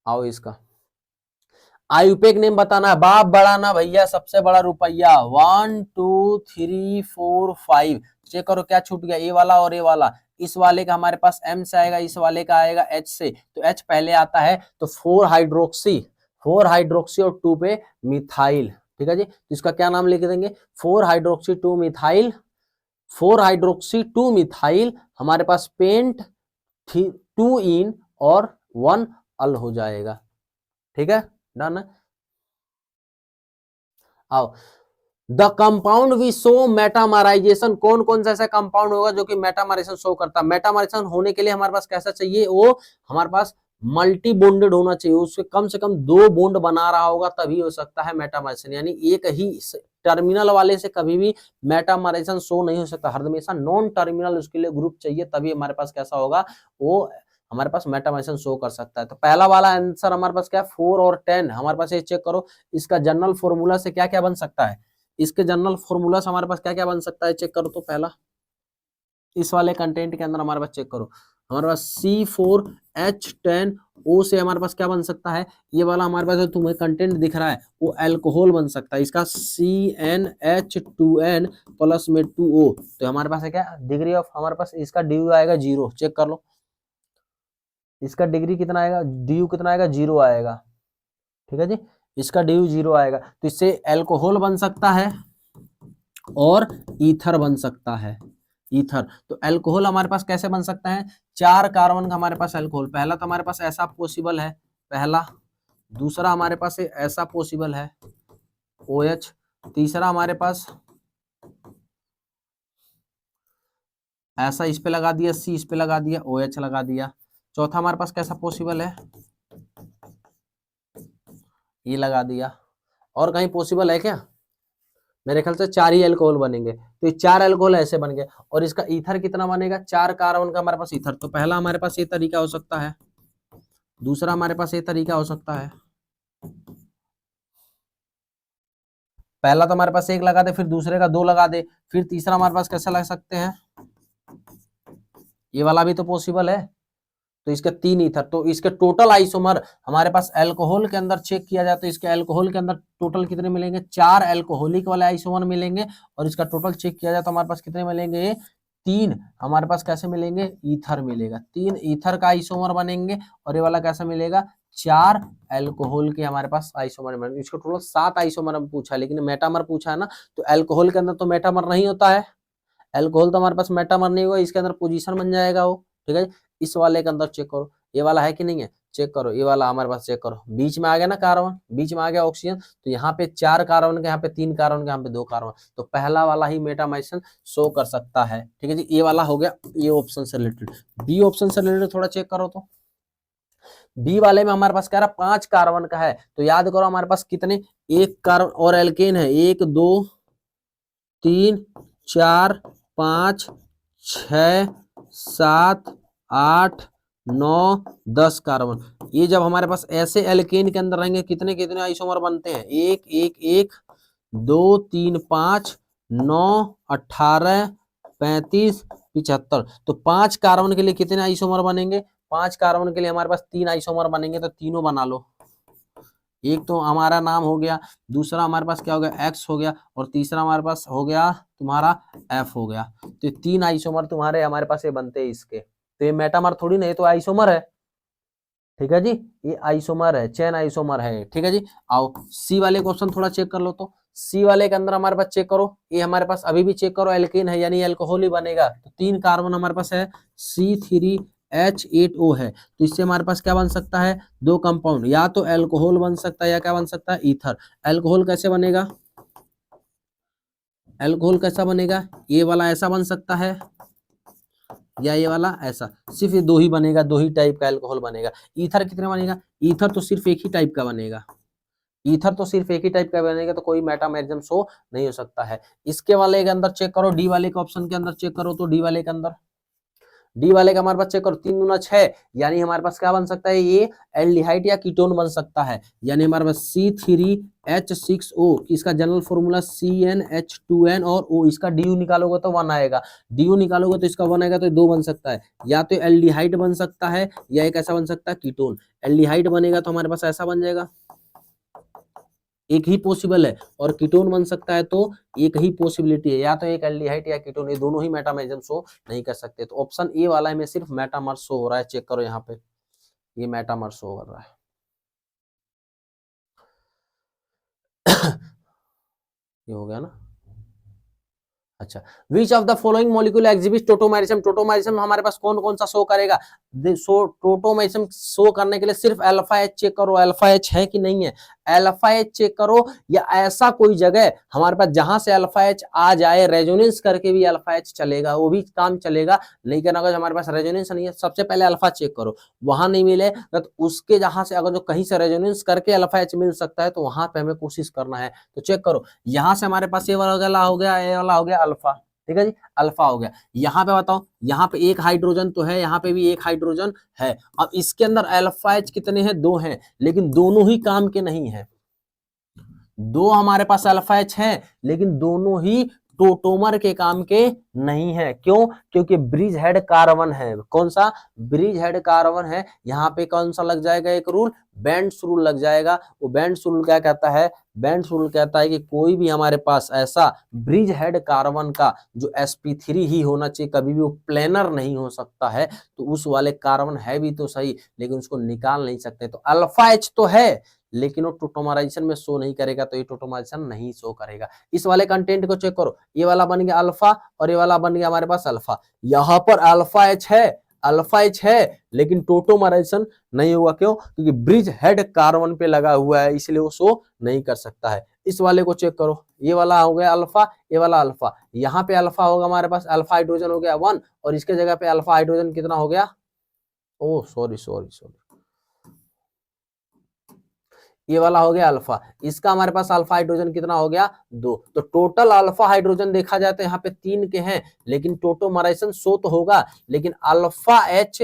आओ इसका IUPAC name बताना है, बाप बड़ा ना भैया, सबसे बड़ा रुपया। 1 2 3 4 5, चेक करो क्या छूट गया, ए वाला और ए वाला। इस वाले का हमारे पास एम से आएगा, इस वाले का आएगा एच से, तो एच पहले आता है, तो 4 हाइड्रोक्सी, 4 हाइड्रोक्सी और 2 पे मिथाइल, ठीक है जी। तो इसका क्या नाम लिख देंगे, 4 हाइड्रोक्सी 2 मिथाइल, 4 हाइड्रोक्सी 2 मिथाइल, हमारे पास पेंट 2 इन और 1 अल हो जाएगा, ठीक है, डन है। आओ द कंपाउंड वी शो मेटामराइजेशन, कौन कौन सा ऐसा कंपाउंड होगा जो कि मेटामराइजेशन शो करता है। मेटामराइजेशन होने के लिए हमारे पास कैसा चाहिए, वो हमारे पास मल्टी बॉन्डेड होना चाहिए, उसके कम से कम 2 बॉन्ड बना रहा होगा तभी हो सकता है मेटामराइजेशन, यानी एक ही टर्मिनल वाले से कभी भी मेटामराइजेशन शो नहीं हो सकता, हर हमेशा नॉन टर्मिनल उसके लिए ग्रुप चाहिए, तभी हमारे पास कैसा होगा, वो हमारे पास मेटामराइजेशन शो कर सकता है। तो पहला वाला आंसर हमारे पास क्या है, 4 और 10, हमारे पास ये चेक करो, इसका जनरल फॉर्मूला से क्या क्या बन सकता है, इसके जनरल फॉर्मूला से हमारे पास क्या क्या बन सकता है, चेक करो। तो पहला इस वाले कंटेंट के अंदर हमारे पास चेक करो, हमारे पास C4H10O से हमारे पास क्या बन सकता है, ये वाला हमारे पास तुम्हें कंटेंट दिख रहा है वो अल्कोहल बन सकता है, इसका CnH2n प्लस में 2O, तो हमारे पास है क्या डिग्री ऑफ, हमारे पास इसका ड्यू आएगा 0, चेक कर लो, इसका डिग्री कितना आएगा, ड्यू कितना आएगा, 0 आएगा, ठीक है जी, इसका ड्यू 0 आएगा, तो इससे अल्कोहल बन सकता है और ईथर बन सकता है, ईथर। तो अल्कोहल हमारे पास कैसे बन सकता है, 4 कार्बन का हमारे पास अल्कोहल, पहला तो हमारे पास ऐसा पॉसिबल है, पहला, दूसरा हमारे पास ऐसा पॉसिबल है OH, तीसरा हमारे पास ऐसा इस पे लगा दिया, C इस पे लगा दिया, OH लगा दिया, चौथा हमारे पास कैसा पॉसिबल है, ये लगा दिया, और कहीं पॉसिबल है क्या, मेरे ख्याल से 4 ही अल्कोहल बनेंगे, तो ये 4 अल्कोहल ऐसे बन गए, और इसका ईथर कितना बनेगा, 4 कार्बन का हमारे पास ईथर, तो पहला हमारे पास ये तरीका हो सकता है, दूसरा हमारे पास ये तरीका हो सकता है, पहला तो हमारे पास 1 लगा दे, फिर दूसरे का 2 लगा दे, फिर तीसरा हमारे पास कैसे लगा सकते हैं, ये वाला भी तो पॉसिबल है, तो इसके 3 ईथर, तो इसके टोटल आइसोमर हमारे पास अल्कोहल के अंदर चेक किया जाए तो इसके अल्कोहल के अंदर टोटल कितने मिलेंगे, 4 अल्कोहलिक वाले आइसोमर मिलेंगे, और इसका टोटल चेक किया जाए तो हमारे पास कितने मिलेंगे, 3 हमारे पास कैसे मिलेंगे, ईथर मिलेगा, 3 ईथर का आइसोमर बनेंगे, और ये वाला कैसा मिलेगा, 4 अल्कोहल के हमारे पास आइसोमर बनेंगे, इसको टोटल 7 आइसोमर हम पूछा है, लेकिन मेटामर पूछा है ना, तो अल्कोहल के अंदर तो मेटामर नहीं होता है, अल्कोहल तो हमारे पास मेटामर नहीं होगा, इसके अंदर पोजीशन बन जाएगा वो, ठीक है। इस वाले के अंदर चेक करो, ये वाला है कि नहीं है, चेक करो, ये वाला हमारे पास चेक करो, बीच में आ गया ना कार्बन, बीच में आ गया ऑक्सीजन, तो यहाँ पे 4 कार्बन के, यहाँ पे 3 कार्बन के, यहाँ पे 2 कार्बन, तो पहला वाला ही मेटामाइजेशन शो कर सकता है, ठीक है जी, ये वाला हो गया ये ऑप्शन से रिलेटेड। बी ऑप्शन से रिलेटेड थोड़ा चेक करो, तो बी वाले में हमारे पास कह रहा 5 कार्बन का है, तो याद करो हमारे पास कितने, 1 कार्बन और एल्केन है, 1 2 3 4 5 6 7 8 9 10 कार्बन, ये जब हमारे पास ऐसे एल्केन के अंदर रहेंगे कितने कितने आइसोमर बनते हैं, 1 1 1 2 3 5 9 18 35 75, तो 5 कार्बन के लिए कितने आइसोमर बनेंगे, 5 कार्बन के लिए हमारे पास 3 आइसोमर बनेंगे, तो तीनों बना लो, एक तो हमारा नाम हो गया, दूसरा हमारे पास क्या हो गया, एक्स हो गया, और तीसरा हमारे पास हो गया तुम्हारा एफ हो गया, तो 3 आइसोमर तुम्हारे हमारे पास ये बनते हैं इसके, तो ये मेटामर थोड़ी नहीं, तो आइसोमर है, ठीक है जी, ये आइसोमर है, चेन आइसोमर है, ठीक है जी। आओ सी वाले क्वेश्चन थोड़ा चेक कर लो, तो सी वाले के अंदर हमारे पास चेक करो, ये हमारे पास अभी भी चेक करो एल्केन है, यानी अल्कोहल ही बनेगा, तो 3 कार्बन हमारे पास है, C3H8O है, तो इससे हमारे पास क्या बन सकता है, 2 कंपाउंड, या तो अल्कोहल बन सकता है या क्या बन सकता है, ईथर। अल्कोहल कैसे बनेगा, अल्कोहल कैसा बनेगा, ये वाला ऐसा बन सकता है या ये वाला ऐसा, सिर्फ ये 2 ही बनेगा, 2 ही टाइप का अल्कोहल बनेगा। ईथर कितने बनेगा, ईथर तो सिर्फ एक ही टाइप का बनेगा, ईथर तो सिर्फ एक ही टाइप का बनेगा, तो कोई मेटामेरिज्म शो नहीं हो सकता है। इसके वाले के अंदर चेक करो, डी वाले के ऑप्शन के अंदर चेक करो, तो डी वाले के अंदर, डी वाले का हमारे पास चेक करो 3 दूना 6, यानी हमारे पास क्या बन सकता है, ये एल्डिहाइड या कीटोन बन सकता है। यानी हमारे पास C3H6O, इसका जनरल फॉर्मूला CnH2n और O, इसका DU निकालोगे तो 1 आएगा, DU निकालोगे तो इसका 1 आएगा, तो 2 बन सकता है, या तो एल्डिहाइड बन सकता है या एक ऐसा बन सकता है कीटोन। एल्डिहाइड बनेगा तो हमारे पास ऐसा बन जाएगा, एक ही पॉसिबल है, और कीटोन बन सकता है तो एक ही पॉसिबिलिटी है, या तो एक एल्डिहाइड या कीटोन, ये दोनों ही मेटामॉर्फिज्म शो नहीं कर सकते। तो ऑप्शन ए वाला में सिर्फ मेटामॉर्फ शो हो रहा है, चेक करो यहाँ पे, ये मेटामॉर्फ शो कर रहा है। ये हो गया ना। अच्छा, which of the following molecule exhibit tautomerism, tautomerism हमारे पास कौन कौन सा शो करेगा, सो टोटोमेरिज्म शो करने के लिए सिर्फ अल्फा एच चेक करो, अल्फा एच है कि नहीं है, अल्फा एच चेक करो, या ऐसा कोई जगह हमारे पास जहां से अल्फा एच आ जाए, रेजोनेंस करके भी अल्फा एच चलेगा, वो भी काम चलेगा। लेकिन अगर हमारे पास रेजोनेंस नहीं है, सबसे पहले अल्फा चेक करो, वहां नहीं मिले तो उसके जहां से अगर जो कहीं से रेजोनेंस करके अल्फा एच मिल सकता है तो वहां पे हमें कोशिश करना है। तो चेक करो, यहां से हमारे पास ये वाला हो गया, ये वाला हो गया अल्फा, ठीक है जी, अल्फा हो गया। यहाँ पे बताओ, यहाँ पे एक हाइड्रोजन तो है, यहाँ पे भी एक हाइड्रोजन है। अब इसके अंदर अल्फा एच कितने हैं, 2 हैं, लेकिन दोनों ही काम के नहीं है। 2 हमारे पास अल्फा एच है, लेकिन दोनों ही टोटोमर के काम के नहीं है। क्यों? क्योंकि ब्रिज हेड कार्बन है। कौन सा? ब्रिज हेड कार्बन है। यहाँ पे कौन सा लग जाएगा एक रूल? बेंड्स रूल लग जाएगा। वो बेंड्स रूल क्या कहता है? बेंड्स रूल कहता है कि कोई भी हमारे पास ऐसा ब्रिज हेड कार्बन का जो sp3 ही होना चाहिए, कभी भी वो प्लेनर नहीं हो सकता है। तो उस वाले कार्बन है भी तो सही, लेकिन उसको निकाल नहीं सकते। तो अल्फा एच तो है, लेकिन वो टोटोमराइजेशन में शो नहीं करेगा, तो ये टोटोमराइजेशन नहीं शो करेगा। इस वाले कंटेंट को चेक करो, ये वाला बन गया अल्फा और ये वाला बन गया हमारे पास अल्फा। यहाँ पर अल्फा एच है, अल्फा एच है, लेकिन टोटोमराइजेशन नहीं होगा। क्यों? क्योंकि ब्रिज हेड कार्बन पे लगा हुआ है, इसलिए वो शो नहीं कर सकता है। इस वाले को चेक करो, ये वाला हो गया अल्फा, ये वाला अल्फा। यहाँ पे अल्फा होगा हमारे पास, अल्फा हाइड्रोजन हो गया 1, और इसके जगह पे अल्फा हाइड्रोजन कितना हो गया? ओ सॉरी सॉरी सॉरी, ये वाला हो गया अल्फा। इसका हमारे पास अल्फा हाइड्रोजन कितना हो गया? 2। तो टोटल अल्फा हाइड्रोजन देखा जाए तो यहाँ पे 3 के हैं, लेकिन टोटोमराइजेशन शो तो होगा, लेकिन अल्फा एच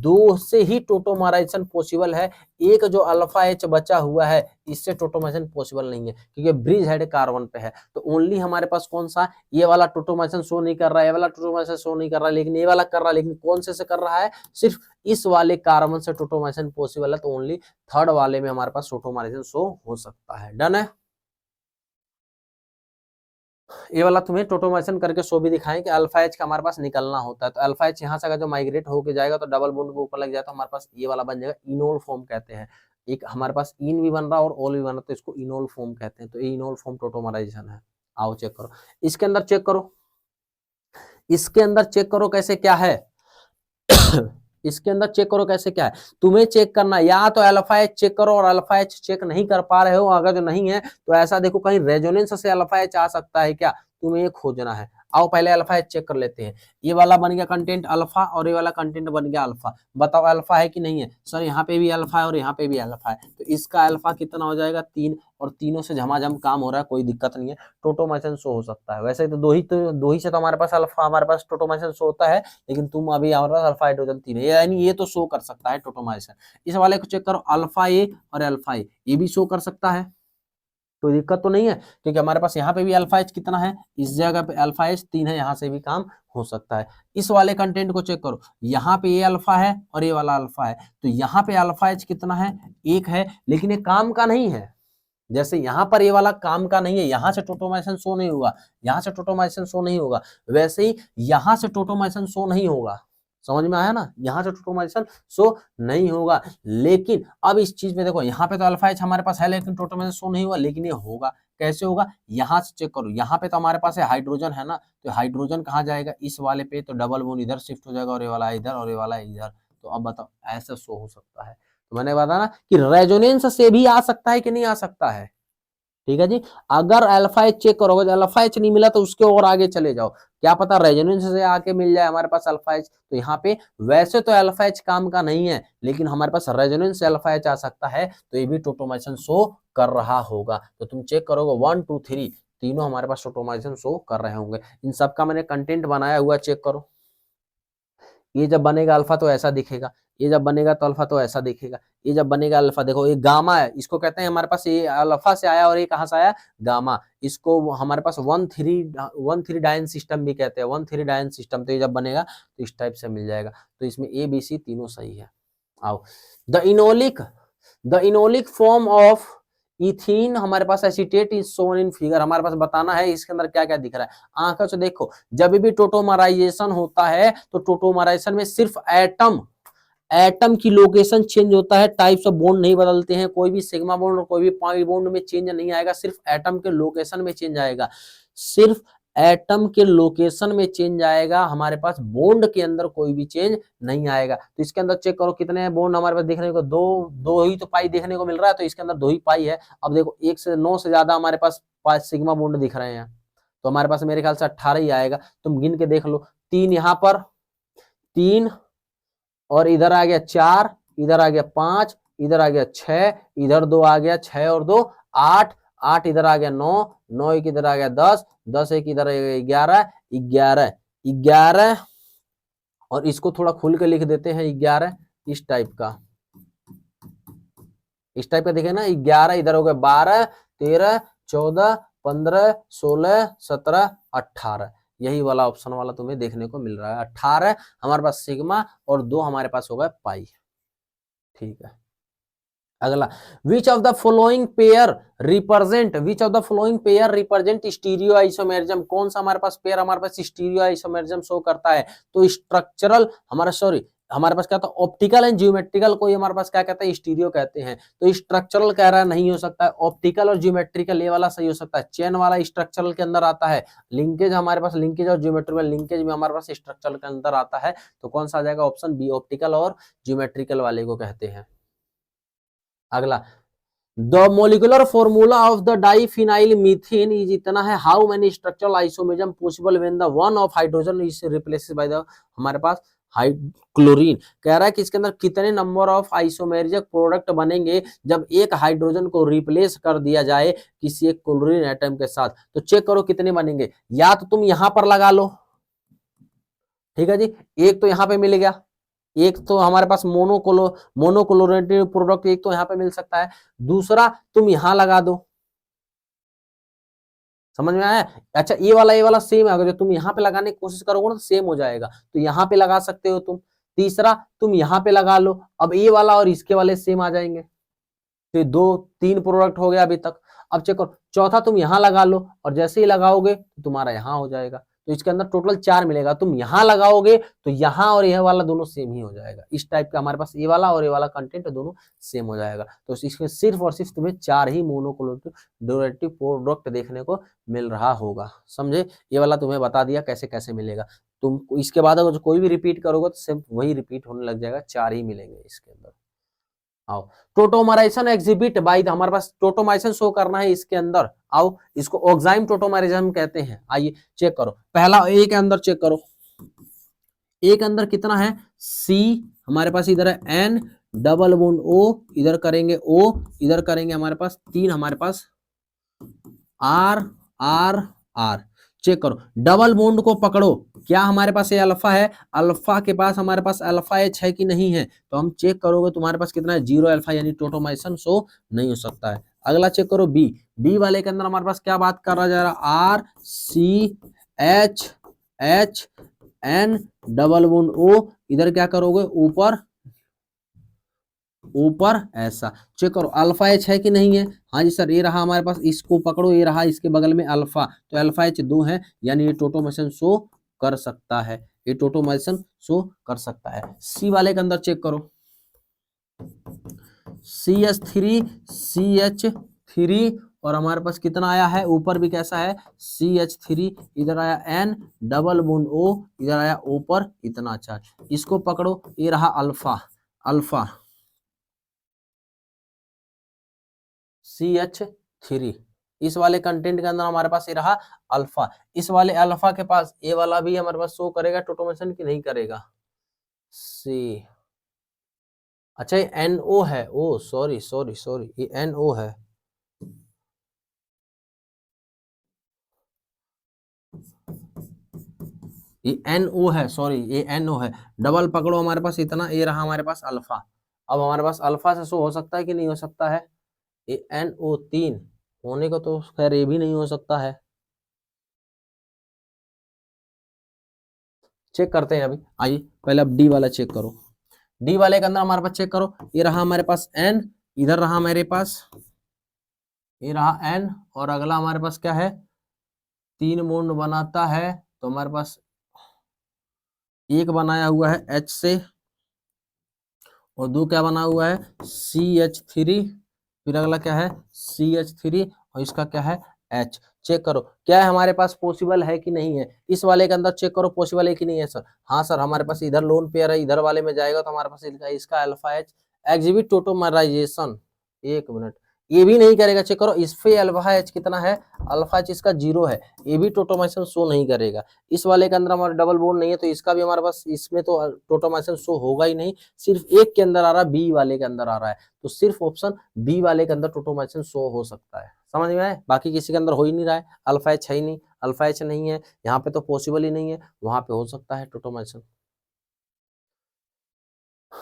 2 से ही टोटोमराइजेशन पॉसिबल है। एक जो अल्फा एच बचा हुआ है, इससे टोटोमराइजेशन पॉसिबल नहीं है, क्योंकि ब्रिज हेड कार्बन पे है। तो ओनली हमारे पास कौन सा? ये वाला टोटोमराइजेशन शो नहीं कर रहा है, ये वाला टोटोमराइजेशन शो नहीं कर रहा है, लेकिन ये वाला कर रहा है। लेकिन कौन से कर रहा है? सिर्फ इस वाले कार्बन से टोटोमराइजेशन पॉसिबल है। तो ओनली थर्ड वाले में हमारे पास टोटोमराइजेशन शो हो सकता है। डन है। ये वाला तुम्हें टोटोमराइजेशन करके शो भी दिखाएं कि अल्फा एच का हमारे पास निकलना होता है। तो अल्फा एच यहाँ से अगर जो माइग्रेट होके जाएगा तो डबल बॉन्ड के ऊपर लग जाए तो हमारे पास ये वाला बन जाएगा इनोल फॉर्म कहते हैं। एक हमारे पास इन भी बन रहा है और ओल भी बन रहा है, तो इसको इनोल फॉर्म कहते हैं। तो ये इनोल फॉर्म टोटोमराइजेशन है। आओ चेक करो, इसके अंदर चेक करो, इसके अंदर चेक करो कैसे क्या है। इसके अंदर चेक करो कैसे क्या है। तुम्हें चेक करना, या तो अल्फा एच चेक करो, और अल्फा एच चेक नहीं कर पा रहे हो, अगर जो नहीं है तो ऐसा देखो कहीं रेजोनेंस से अल्फा एच आ सकता है क्या, तुम्हें ये खोजना है। आओ पहले अल्फा एच चेक कर लेते हैं। ये वाला बन गया कंटेंट अल्फा और ये वाला कंटेंट बन गया अल्फा। बताओ अल्फा है कि नहीं है? सर यहाँ पे भी अल्फा है और यहाँ पे भी अल्फा है, तो इसका अल्फा कितना हो जाएगा? 3, और तीनों से झमाझम काम हो रहा है, कोई दिक्कत नहीं है, टोटोमराइजेशन शो हो सकता है। वैसे तो दो ही से तो हमारे पास अल्फा, हमारे पास टोटोमराइजेशन शो होता है, लेकिन तुम अभी हमारे पास अल्फा हाइड्रोजन 3 है, यानी ये तो शो कर सकता है टोटोमराइजेशन। इस वाले को चेक करो, अल्फा ए और अल्फा ए, ये भी शो कर सकता है, कोई दिक्कत तो नहीं है, क्योंकि हमारे पास यहाँ पे भी अल्फा एच कितना है, इस जगह पे अल्फा एच 3 है, यहाँ से भी काम हो सकता है। इस वाले कंटेंट को चेक करो, यहाँ पे ये अल्फा है और ये वाला अल्फा है, तो यहाँ पे अल्फा एच कितना है? 1 है, लेकिन ये काम का नहीं है। जैसे यहाँ पर ये वाला काम का नहीं है, यहाँ से टोटोमराइजेशन शो नहीं होगा, यहाँ से टोटोमराइजेशन शो नहीं होगा, वैसे ही यहाँ से टोटोमराइजेशन शो नहीं होगा। समझ में आया ना? यहाँ से टोटोमराइजेशन शो नहीं होगा। लेकिन अब इस चीज में देखो, यहाँ पे तो अल्फा एच हमारे पास है, लेकिन टोटोमराइजेशन शो नहीं हुआ, लेकिन ये होगा। कैसे होगा? यहाँ से चेक करो, यहाँ पे तो हमारे पास है हाइड्रोजन है ना, तो हाइड्रोजन कहाँ जाएगा? इस वाले पे, तो डबल बॉन्ड इधर शिफ्ट हो जाएगा, और ये वाला इधर और ये वाला इधर। तो अब बताओ, ऐसे शो हो सकता है। तो मैंने बताया ना कि रेजोनेंस से भी आ सकता है कि नहीं आ सकता है। ठीक है जी। अगर अल्फा एच चेक करोगे, अल्फा एच नहीं मिला तो उसके और आगे चले जाओ, क्या पता रेजोनेंस से आके मिल जाए हमारे पास अल्फा एच। तो यहाँ पे वैसे तो अल्फा एच काम का नहीं है, लेकिन हमारे पास रेजोनेंस से अल्फा एच आ सकता है, तो ये भी टोटोमराइजेशन शो कर रहा होगा। तो तुम चेक करोगे 1 2 3 तीनों हमारे पास टोटोमराइजेशन शो कर रहे होंगे। इन सबका मैंने कंटेंट बनाया हुआ, चेक करो। ये जब बनेगा अल्फा तो ऐसा दिखेगा, ये जब बनेगा तो अल्फा तो ऐसा दिखेगा, ये जब बनेगा अल्फा, देखो ये गामा है, इसको कहते हैं हमारे पास, ये अल्फा से आया और ये कहां से आया, गामा। इसको हमारे पास 1 3 डायन सिस्टम भी कहते हैं, 1 3 डायन सिस्टम। तो ये जब बनेगा तो इस टाइप से मिल जाएगा। तो इसमें ए बी सी तीनों सही है। आओ, the enolic form of ethene हमारे पास acetate is shown in figure. हमारे पास बताना है इसके अंदर क्या क्या दिख रहा है। आंखों से देखो, जब भी टोटोमराइजेशन होता है तो टोटोमराइजेशन में सिर्फ एटम की लोकेशन चेंज होता है, टाइप्स ऑफ बॉन्ड नहीं बदलते हैं। कोई भी सिग्मा बॉन्ड और कोई भी पाई बॉन्ड में चेंज नहीं आएगा, सिर्फ एटम के लोकेशन में चेंज आएगा, सिर्फ एटम के लोकेशन में चेंज आएगा। हमारे पास बॉन्ड के अंदर कोई भी चेंज नहीं आएगा। तो इसके अंदर चेक करो कितने बॉन्ड हमारे पास देखने को, दो ही तो पाई देखने को मिल रहा है, तो इसके अंदर 2 ही पाई है। अब देखो 1 से 9 से ज्यादा हमारे पास सिग्मा बॉन्ड दिख रहे हैं, तो हमारे पास मेरे ख्याल से 18 ही आएगा। तुम गिन के देख लो, 3 यहाँ पर, 3 और इधर आ गया 4, इधर आ गया 5, इधर आ गया 6, इधर 2 आ गया, 6 और 2 8, 8 इधर आ गया 9, 9 एक इधर आ गया 10, 10 एक इधर 11, 11, 11 और इसको थोड़ा खुल के लिख देते हैं 11, इस टाइप का, इस टाइप का देखे ना, 11 इधर हो गया 12, 13, 14, 15, 16, 17, 18। यही वाला ऑप्शन वाला तुम्हें देखने को मिल रहा है। 18 हमारे पास सिग्मा और 2 हमारे पास होगा पाई। ठीक है, अगला, which of the following pair represent stereo isomerism. कौन सा हमारे पास पेयर हमारे पास स्टीरियो आइसोमेरिज्म शो करता है। तो स्ट्रक्चरल हमारे पास क्या था, ऑप्टिकल एंड ज्योमेट्रिकल को हमारे पास क्या कहते हैं, स्टीरियो कहते हैं। तो स्ट्रक्चरल कह रहा है नहीं हो सकता है, ऑप्टिकल और ज्योमेट्रिकल ये वाला सही हो सकता है। चेन वाला स्ट्रक्चरल के अंदर आता है, लिंकेज हमारे पास, लिंकेज और ज्योमेट्रिकल लिंकेज में हमारे पास स्ट्रक्चरल के अंदर आता है। तो कौन सा आ जाएगा, ऑप्शन बी, ऑप्टिकल और ज्योमेट्रिकल वाले को कहते हैं। अगला, the molecular formula of the diphenyl methane is इतना है, how many structural isomerism possible when the one of hydrogen is replaced by the हमारे पास क्लोरीन। कह रहा है कि इसके अंदर कितने नंबर ऑफ आइसोमेरिक प्रोडक्ट बनेंगे जब एक हाइड्रोजन को रिप्लेस कर दिया जाए किसी एक क्लोरीन एटम के साथ। तो चेक करो कितने बनेंगे, या तो तुम यहां पर लगा लो, ठीक है जी, एक तो यहां पे मिल गया, एक तो हमारे पास मोनोक्लोरेटिव प्रोडक्ट एक तो यहाँ पे मिल सकता है, दूसरा तुम यहां लगा दो, समझ में आया। अच्छा ये वाला सेम है, अगर जो तुम यहाँ पे लगाने की कोशिश करोगे ना तो सेम हो जाएगा, तो यहाँ पे लगा सकते हो तुम। तीसरा तुम यहाँ पे लगा लो, अब ये वाला और इसके वाले सेम आ जाएंगे, तो 2 3 प्रोडक्ट हो गया अभी तक। अब चेक करो, चौथा तुम यहाँ लगा लो और जैसे ही लगाओगे तो तुम्हारा यहाँ हो जाएगा, तो इसके अंदर टोटल 4 मिलेगा। तुम यहाँ लगाओगे तो यहाँ और यह वाला दोनों सेम ही हो जाएगा। इस टाइप का हमारे पास ये वाला और ये वाला कंटेंट दोनों सेम हो जाएगा। तो इसमें सिर्फ और सिर्फ तुम्हें 4 ही मोनोक्लोरेटिव प्रोडक्ट देखने को मिल रहा होगा, समझे। ये वाला तुम्हें बता दिया कैसे कैसे मिलेगा। तुम इसके बाद अगर कोई भी रिपीट करोगे तो सिर्फ वही रिपीट होने लग जाएगा, 4 ही मिलेंगे इसके अंदर। आओ, टोटोमराइजेशन एग्जिबिट बाय हमारे पास टोटोमराइजेशन शो करना है इसके अंदर। आओ, इसको ऑक्साइम टोटोमराइजेशन कहते हैं। आइए चेक करो, पहला ए के अंदर चेक करो, ए के अंदर कितना है, सी हमारे पास इधर है, एन डबल बॉन्ड ओ, इधर करेंगे ओ, इधर करेंगे हमारे पास 3 हमारे पास आर आर आर। चेक करो, डबल बॉन्ड को पकड़ो, क्या हमारे पास ये अल्फा है, अल्फा के पास हमारे पास अल्फा एच है कि नहीं है, तो हम चेक करोगे तुम्हारे पास कितना है, 0 अल्फा, यानी टोटोमाइसन शो नहीं हो सकता है। अगला चेक करो बी, बी वाले के अंदर हमारे पास क्या बात कर रहा जा रहा, R C H H N double bond O, इधर क्या करोगे ऊपर ऊपर ऐसा। चेक करो अल्फा एच है कि नहीं है, हाँ जी सर, ये रहा हमारे पास, इसको पकड़ो, ये रहा इसके बगल में अल्फा, तो अल्फा एच 2 है, यानी ये टोटोमेशन शो कर सकता है, ये टोटोमेशन शो कर सकता है। सी वाले के अंदर चेक करो, CH3 और हमारे पास कितना आया है, ऊपर भी कैसा है, CH3, इधर आया N डबल बॉन्ड O, इधर आया O पर इतना चार्ज, इसको पकड़ो, ये रहा अल्फा अल्फा CH3, इस वाले कंटेंट के अंदर हमारे पास ये रहा अल्फा। इस वाले अल्फा के पास ये वाला भी हमारे पास शो करेगा टोटोमेशन की नहीं करेगा, सी, अच्छा ये NO है, ओ सॉरी सॉरी सॉरी, ये NO है, ये NO है, सॉरी ये NO है, डबल पकड़ो हमारे पास इतना, ये रहा हमारे पास अल्फा। अब हमारे पास अल्फा से शो हो सकता है कि नहीं हो सकता है, ये NO3 होने को तो खैर ये भी नहीं हो सकता है, चेक करते हैं अभी। आइए पहले अब डी वाला चेक करो। डी वाले के अंदर हमारे पास चेक करो, ये रहा हमारे पास N, इधर रहा मेरे पास, ये रहा N, और अगला हमारे पास क्या है, 3 बॉन्ड बनाता है, तो हमारे पास एक बनाया हुआ है H से, और 2 क्या बना हुआ है CH3, फिर अगला क्या है CH3, और इसका क्या है H। चेक करो क्या है हमारे पास, पॉसिबल है कि नहीं है, इस वाले के अंदर चेक करो पॉसिबल है कि नहीं है सर। हाँ सर, हमारे पास इधर लोन पेयर है, इधर वाले में जाएगा तो हमारे पास इसका अल्फा H। एग्जिबिट टोटोमराइजेशन, एक मिनट, ये भी नहीं करेगा, चेक करो इस पे अल्फा H कितना है, अल्फा H इसका 0 है, ये भी टोटोमाइसन शो नहीं करेगा। इस वाले के अंदर हमारा डबल बॉन्ड नहीं है, तो इसका भी हमारे पास इसमें तो टोटोमाइसन शो होगा ही नहीं, सिर्फ एक के अंदर आ रहा है, बी वाले के अंदर आ रहा है, तो सिर्फ ऑप्शन बी वाले के अंदर टोटोमाइसिन शो हो सकता है। समझ में आए, बाकी किसी के अंदर हो ही नहीं रहा है, अल्फा H है ही नहीं, अल्फा H नहीं है यहाँ पे तो पॉसिबल ही नहीं है, वहां पे हो सकता है टोटोमाइसिन।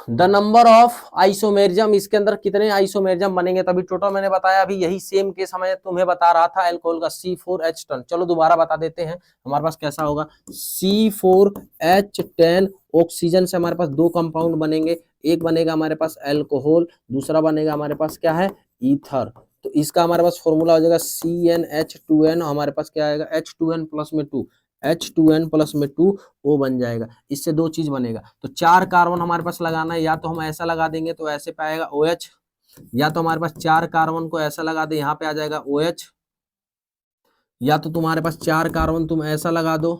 द नंबर ऑफ आइसोमेरिज्म, इसके अंदर कितने आइसोमेरिज्म बनेंगे, तभी टोटल मैंने बताया अभी, यही सेम केस हमें तुम्हें बता रहा था अल्कोहल का C4H10। चलो दोबारा बता देते हैं हमारे पास कैसा होगा, C4H10 ऑक्सीजन से हमारे पास 2 कंपाउंड बनेंगे, एक बनेगा हमारे पास अल्कोहल, दूसरा बनेगा हमारे पास क्या है ईथर, तो इसका हमारे पास फॉर्मूला हो जाएगा CnH2n, हमारे पास क्या आएगा H2n प्लस में 2, H2n प्लस में 2 O बन जाएगा, इससे 2 चीज बनेगा, तो 4 कार्बन हमारे पास लगाना है, या तो हम ऐसा लगा देंगे तो ऐसे पाएगा OH, या तो हमारे पास 4 कार्बन को ऐसा लगा दे, यहाँ पे आ जाएगा OH, या तो तुम्हारे पास 4 कार्बन तुम ऐसा लगा दो,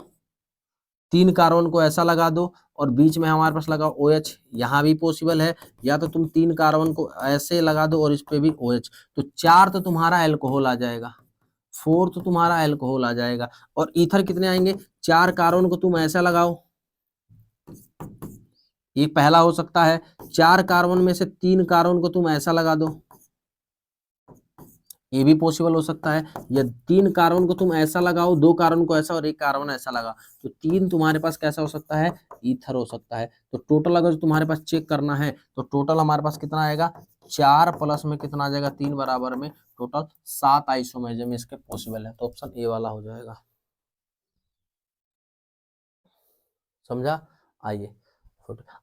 3 कार्बन को ऐसा लगा दो, और बीच में हमारे पास लगा OH, यहाँ भी पॉसिबल है, या तो तुम 3 कार्बन को ऐसे लगा दो और इस पे भी OH, तो 4 तो तुम्हारा अल्कोहल आ जाएगा, 4 तो तुम्हारा अल्कोहल आ जाएगा, और ईथर कितने आएंगे, 4 कार्बन को तुम ऐसा लगाओ, ये पहला हो सकता है, 4 कार्बन में से 3 कार्बन को तुम ऐसा लगा दो, ये भी पॉसिबल हो सकता है, या 3 कार्बन को तुम ऐसा लगाओ, 2 कार्बन को ऐसा और 1 कार्बन ऐसा लगा, तो 3 तुम्हारे पास कैसा हो सकता है ईथर हो सकता है। तो टोटल अगर तुम्हारे पास चेक करना है तो टोटल हमारे पास कितना आएगा, 4 प्लस में कितना आ जाएगा 3 बराबर में, टोटल 7 आइसोमेरिज्म इसके पॉसिबल है, तो ऑप्शन ए वाला हो जाएगा। समझा। आइए,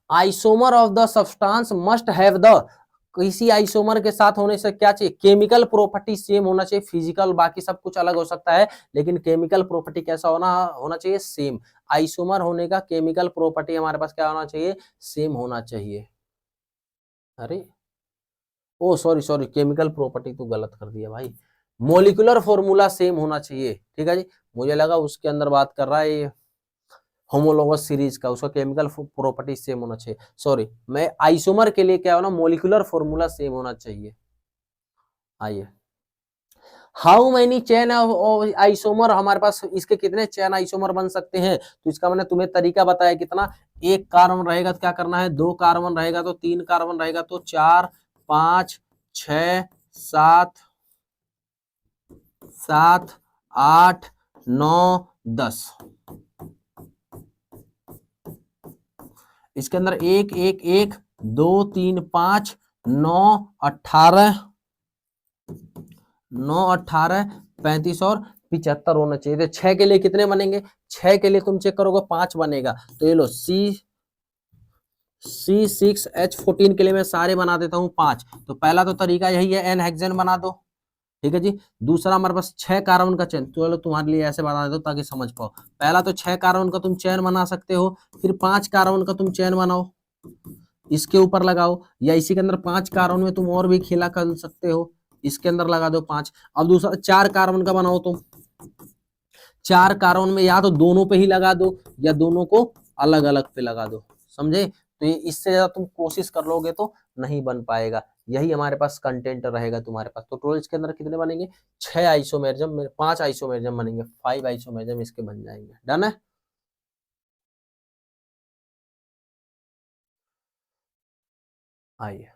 isomer of the substance must have the, किसी आइसोमर के साथ होने से क्या चाहिए, केमिकल प्रॉपर्टी सेम होना चाहिए, फिजिकल बाकी सब कुछ अलग हो सकता है, लेकिन केमिकल प्रॉपर्टी कैसा होना होना चाहिए सेम। आइसोमर होने का केमिकल प्रॉपर्टी हमारे पास क्या होना चाहिए, सेम होना चाहिए। अरे ओ सॉरी सॉरी, केमिकल प्रॉपर्टी तो गलत कर दिया भाई, मोलिकुलर फॉर्मूला सेम होना चाहिए, ठीक है जी, मुझे लगा उसके अंदर बात कर रहा है ये होमोलोगस सीरीज का, उसका केमिकल प्रॉपर्टी सेम होना चाहिए, सॉरी मैं आइसोमर के लिए क्या होना, मोलिकुलर फॉर्मूला सेम होना चाहिए। आइए, how many chain of isomer, हमारे पास इसके कितने चेन आइसोमर बन सकते हैं, तो इसका मैंने तुम्हें तरीका बताया कितना, एक कार्बन रहेगा तो क्या करना है, 2 कार्बन रहेगा तो 3 कार्बन रहेगा तो 4 5 6 7 7 8 9 10, इसके अंदर 1 1 1 2 3 5 9 18 9 18 35 और 75 होना चाहिए, तो 6 के लिए कितने बनेंगे, 6 के लिए तुम चेक करोगे 5 बनेगा, तो ये लो C6H14 के लिए मैं सारे बना देता हूँ 5, तो पहला तो तरीका यही है, एन हेक्सेन बना दो, ठीक है जी। दूसरा हमारे पास 6 कार्बन का चेन, तो तुम्हारे लिए ऐसे बना दो ताकि समझ पाओ, पहला तो 6 कार्बन का तुम चेन बना सकते हो, फिर 5 कार्बन का तुम चेन बनाओ, इसके ऊपर लगाओ, या इसी के अंदर 5 कार्बन में तुम और भी खेला कर सकते हो, इसके अंदर लगा दो 5। अब दूसरा 4 कार्बन का बनाओ तुम, 4 कार्बन में या तो दोनों पे ही लगा दो या दोनों को अलग अलग पे लगा दो, समझे, तो ये इससे ज्यादा तुम कोशिश कर लोगे तो नहीं बन पाएगा, यही हमारे पास कंटेंट रहेगा तुम्हारे पास। तो टोटल इसके अंदर कितने बनेंगे, 6 आइसोमेरिज्म, 5 आइसोमेरिज्म बनेंगे, 5 आइसोमेरिज्म इसके बन जाएंगे। डन है। आइए,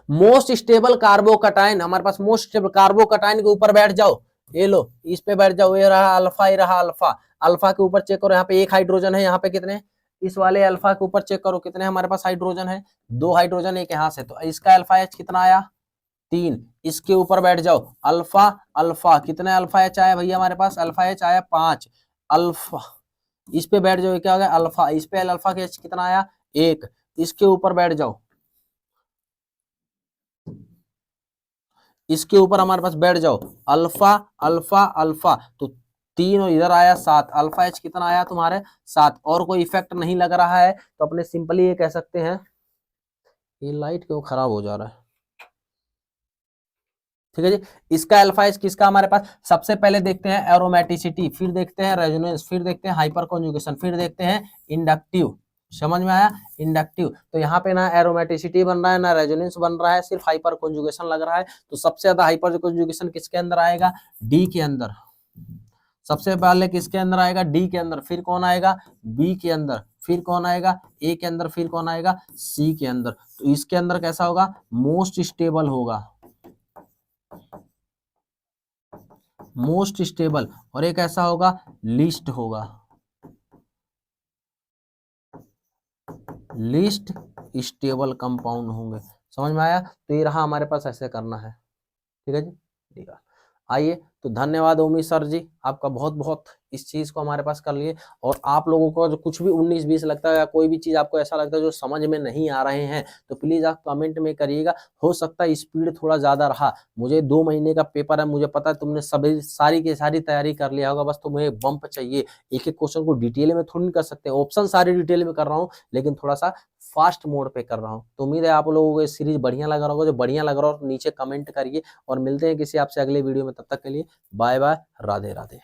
मोस्ट स्टेबल कार्बोकटाइन, हमारे पास मोस्ट स्टेबल कार्बोकटाइन के ऊपर बैठ जाओ, ये लो इस पे बैठ जाओ, ये रहा अल्फा, ये रहा अल्फा, अल्फा के ऊपर चेक करो, यहाँ पे एक हाइड्रोजन है, यहाँ पे कितने, इस वाले अल्फा के ऊपर चेक करो कितने हमारे पास हाइड्रोजन है, 2 हाइड्रोजन, एक यहाँ से, तो इसका अल्फा एच कितना आया 3। इसके ऊपर बैठ जाओ, अल्फा अल्फा कितने अल्फा एच आया भैया हमारे पास, अल्फा एच आया 5। अल्फा इस पे बैठ जाओ, क्या हो गया अल्फा, इस पे अल्फा के एच कितना आया 1। इसके ऊपर बैठ जाओ, इसके ऊपर हमारे पास बैठ जाओ, अल्फा अल्फा अल्फा, तो 3 और इधर आया 7, अल्फा एच कितना आया तुम्हारे 7। और कोई इफेक्ट नहीं लग रहा है तो अपने सिंपली ये कह सकते हैं, ये लाइट क्यों खराब हो जा रहा है, ठीक है जी। इसका अल्फा एच किसका हमारे पास, सबसे पहले देखते हैं एरोमेटिसिटी, फिर देखते हैं रेजोनेंस, फिर देखते हैं हाइपर कॉन्जुगेशन, फिर देखते हैं इंडक्टिव। समझ में आया, इंडक्टिव। तो यहाँ पे ना एरोमेटिसिटी बन रहा है ना रेजोनेंस बन रहा है, सिर्फ हाइपर कॉन्जुगेशन लग रहा है। तो सबसे ज्यादा हाइपर कॉन्जुगेशन किसके अंदर आएगा, डी के अंदर। सबसे पहले किसके अंदर आएगा, डी के अंदर, फिर कौन आएगा बी के अंदर, फिर कौन आएगा ए के अंदर, फिर कौन आएगा सी के अंदर। तो इसके अंदर कैसा होगा, मोस्ट स्टेबल होगा, मोस्ट स्टेबल, और एक ऐसा होगा लीस्ट होगा, लीस्ट स्टेबल कंपाउंड होंगे। समझ में आया, तो ये रहा हमारे पास, ऐसे करना है, ठीक है जी, ठीक है। आइए, तो धन्यवाद उमेश सर जी, आपका बहुत बहुत इस चीज को हमारे पास कर लिए। और आप लोगों को जो कुछ भी 19-20 लगता है या कोई भी चीज आपको ऐसा लगता है जो समझ में नहीं आ रहे हैं, तो प्लीज आप कमेंट में करिएगा। हो सकता है स्पीड थोड़ा ज्यादा रहा, मुझे 2 महीने का पेपर है, मुझे पता है तुमने सभी सारी की सारी तैयारी कर लिया होगा, बस तुम्हें बम्प चाहिए। एक एक क्वेश्चन को डिटेल में थोड़ी कर सकते हैं, ऑप्शन सारे डिटेल में कर रहा हूँ, लेकिन थोड़ा सा फास्ट मोड पे कर रहा हूँ। तो उम्मीद है आप लोगों को ये सीरीज बढ़िया लग रहा होगा, जो बढ़िया लग रहा हो नीचे कमेंट करिए, और मिलते हैं किसी आपसे अगले वीडियो में, तब तक के लिए बाय बाय, राधे राधे।